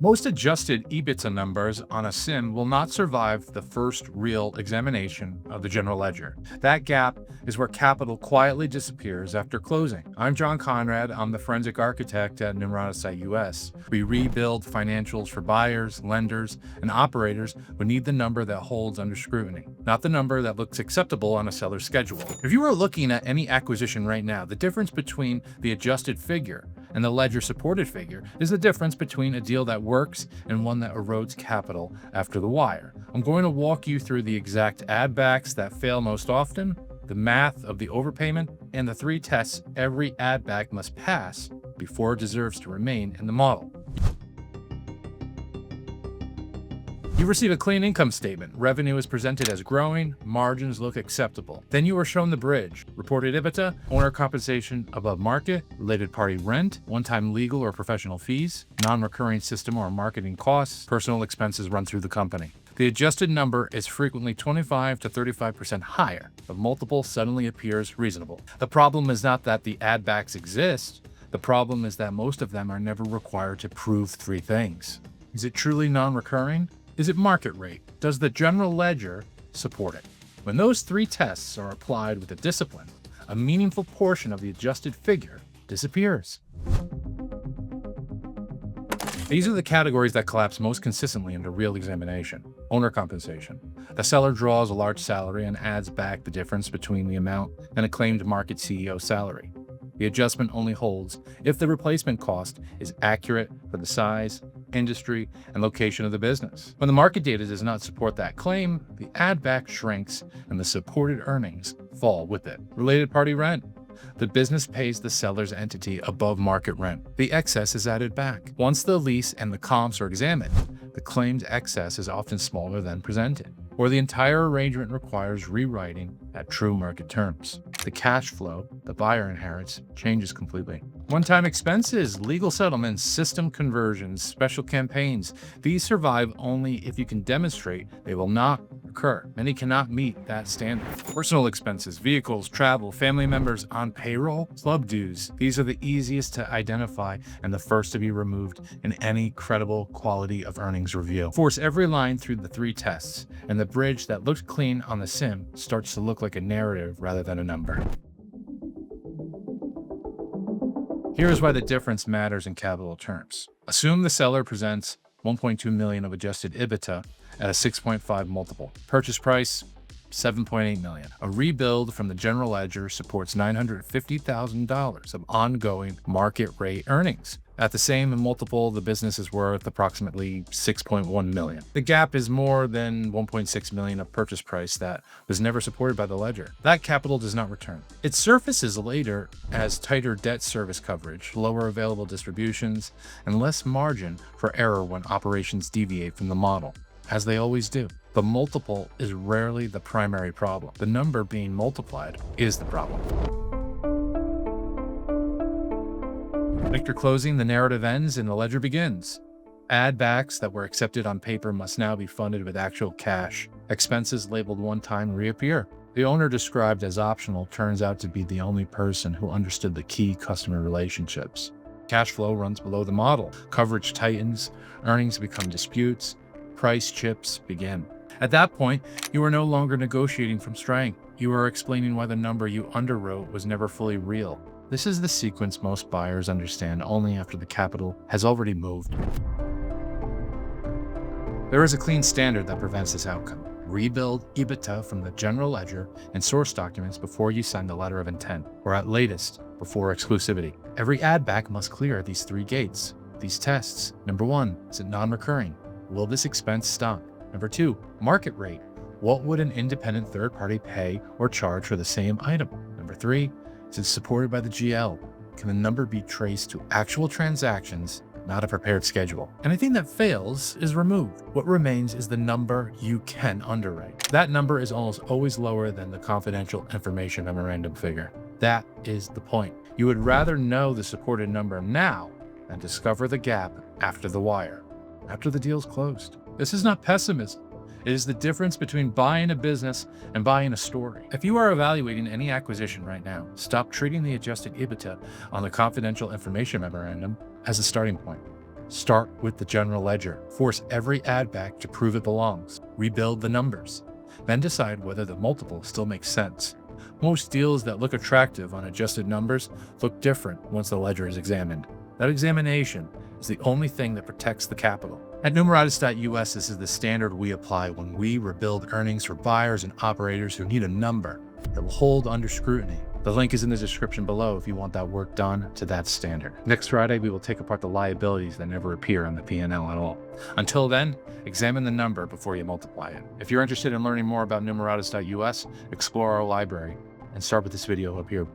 Most adjusted EBITDA numbers on a SIM will not survive the first real examination of the general ledger. That gap is where capital quietly disappears after closing. I'm John Conrad. I'm the forensic architect at Numeratus US. We rebuild financials for buyers, lenders, and operators who need the number that holds under scrutiny, not the number that looks acceptable on a seller's schedule. If you are looking at any acquisition right now, the difference between the adjusted figure and the ledger-supported figure is the difference between a deal that works and one that erodes capital after the wire. I'm going to walk you through the exact add-backs that fail most often, the math of the overpayment, and the 3 tests every add-back must pass before it deserves to remain in the model. You receive a clean income statement. Revenue is presented as growing, margins look acceptable. Then you are shown the bridge. Reported EBITDA, owner compensation above market, related party rent, one-time legal or professional fees, non-recurring system or marketing costs, personal expenses run through the company. The adjusted number is frequently 25 to 35% higher. The multiple suddenly appears reasonable. The problem is not that the add-backs exist. The problem is that most of them are never required to prove 3 things. Is it truly non-recurring? Is it market rate? Does the general ledger support it? When those 3 tests are applied with a discipline, a meaningful portion of the adjusted figure disappears. These are the categories that collapse most consistently into real examination. Owner compensation. The seller draws a large salary and adds back the difference between the amount and a claimed market CEO salary. The adjustment only holds if the replacement cost is accurate for the size, industry, and location of the business. When the market data does not support that claim, the add-back shrinks and the supported earnings fall with it. Related party rent. The business pays the seller's entity above market rent. The excess is added back. Once the lease and the comps are examined, the claimed excess is often smaller than presented, or the entire arrangement requires rewriting at true market terms. The cash flow the buyer inherits changes completely. One-time expenses, legal settlements, system conversions, special campaigns, these survive only if you can demonstrate they will not occur. Many cannot meet that standard. Personal expenses, vehicles, travel, family members on payroll, club dues, these are the easiest to identify and the first to be removed in any credible quality of earnings review. Force every line through the 3 tests, and the bridge that looked clean on the SIM starts to look like a narrative rather than a number. Here is why the difference matters in capital terms. Assume the seller presents $1.2 million of adjusted EBITDA at a 6.5 multiple. Purchase price, $7.8 million. A rebuild from the general ledger supports $950,000 of ongoing market rate earnings. At the same multiple, the business is worth approximately $6.1 million. The gap is more than $1.6 million of purchase price that was never supported by the ledger. That capital does not return. It surfaces later as tighter debt service coverage, lower available distributions, and less margin for error when operations deviate from the model, as they always do. The multiple is rarely the primary problem. The number being multiplied is the problem. After closing, the narrative ends and the ledger begins. Add-backs that were accepted on paper must now be funded with actual cash. Expenses labeled one-time reappear. The owner described as optional turns out to be the only person who understood the key customer relationships. Cash flow runs below the model. Coverage tightens. Earnings become disputes. Price chips begin. At that point, you are no longer negotiating from strength. You are explaining why the number you underwrote was never fully real. This is the sequence most buyers understand only after the capital has already moved. There is a clean standard that prevents this outcome. Rebuild EBITDA from the general ledger and source documents before you sign the letter of intent, or at latest, before exclusivity. Every add-back must clear these 3 gates, these tests. Number 1, is it non-recurring? Will this expense stop? Number 2, market rate. What would an independent third party pay or charge for the same item? Number 3, is it supported by the GL? Can the number be traced to actual transactions, not a prepared schedule? Anything that fails is removed. What remains is the number you can underwrite. That number is almost always lower than the confidential information memorandum figure. That is the point. You would rather know the supported number now than discover the gap after the wire, after the deal's closed. This is not pessimism. It is the difference between buying a business and buying a story. If you are evaluating any acquisition right now, stop treating the adjusted EBITDA on the confidential information memorandum as a starting point. Start with the general ledger. Force every add back to prove it belongs. Rebuild the numbers. Then decide whether the multiple still makes sense. Most deals that look attractive on adjusted numbers look different once the ledger is examined. That examination is the only thing that protects the capital. At Numeratus.us, this is the standard we apply when we rebuild earnings for buyers and operators who need a number that will hold under scrutiny. The link is in the description below if you want that work done to that standard. Next Friday, we will take apart the liabilities that never appear on the P&L at all. Until then, examine the number before you multiply it. If you're interested in learning more about Numeratus.us, explore our library and start with this video up here.